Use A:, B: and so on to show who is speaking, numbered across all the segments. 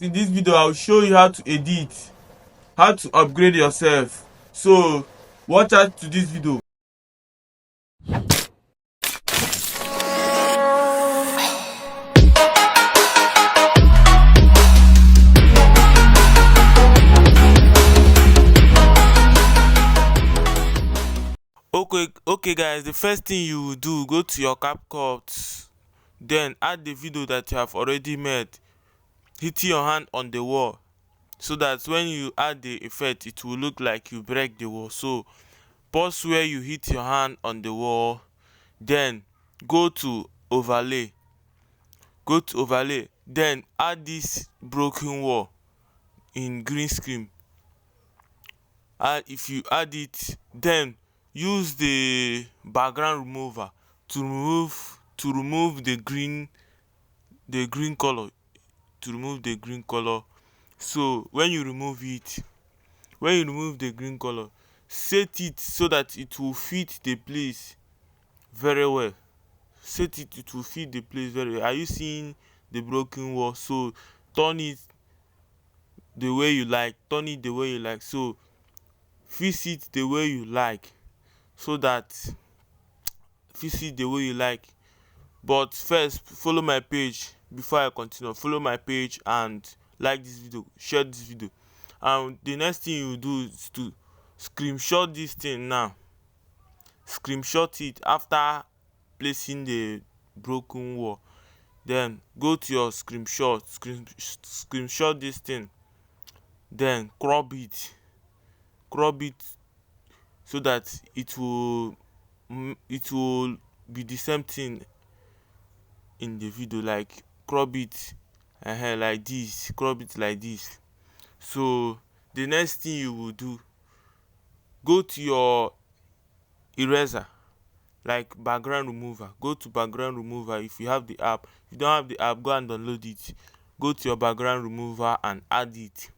A: In this video I'll show you how to edit, how to upgrade yourself. So watch out to this video. Okay guys, the first thing you will do, go to your capcut, then add the video that you have already made, hit your hand on the wall so that when you add the effect it will look like you break the wall. So pause where you hit your hand on the wall, then go to overlay, then add this broken wall in green screen. And if you add it, then use the background remover to remove the green color, So when you remove the green color, set it so that it will fit the place very well. It will fit the place very well. Are you seeing the broken wall? So turn it the way you like, so fix it the way you like, but first follow my page. Before I continue, follow my page and like this video, share this video. And the next thing you do is to screenshot this thing. Now screenshot it after placing the broken wall, then go to your screenshot this thing, then crop it so that it will be the same thing in the video. Like crop it like this. So the next thing you will do, go to your eraser, like background remover. Go to background remover if you have the app. If you don't have the app, go and download it. Go to your background remover and add it,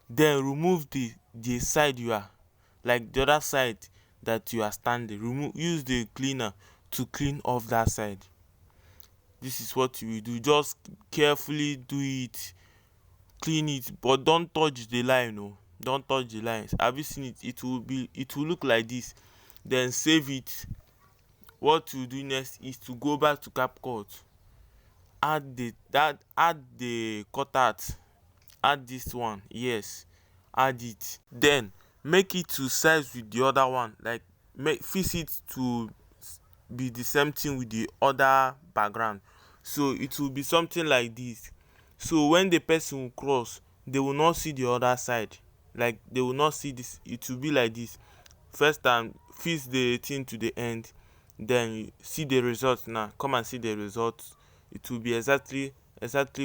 A: then remove the side you are, like the other side that you are standing. Use the cleaner to clean off that side. This is what you will do. Just carefully do it, clean it, but don't touch the line. Don't touch the lines. Have you seen it? It will look like this. Then save it. What you do next is to go back to capcut, add the cutout, add this one, yes, add it, then make it to size with the other one, like fix it to be the same thing with the other background. So it will be something like this. So when the person will cross, they will not see the other side, like they will not see this. It will be like this. First time fix the thing to the end, then you see the result. Now come and see the result. It will be exactly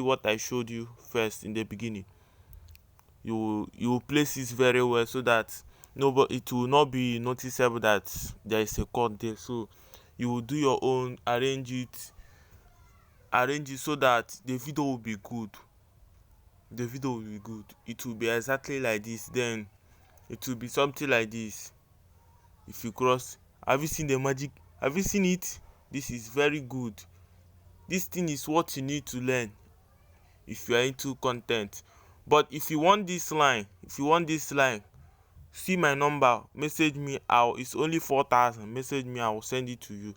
A: what I showed you first in the beginning. You will place it very well so that it will not be noticeable that there is a cut there. So you will do your own, arrange it so that the video will be good. It will be exactly like this. Then it will be something like this. If you cross, have you seen the magic? Have you seen it? This is very good. This thing is what you need to learn if you are into content. But if you want this line, see my number, message me. It's only 4,000. Message me, I will send it to you.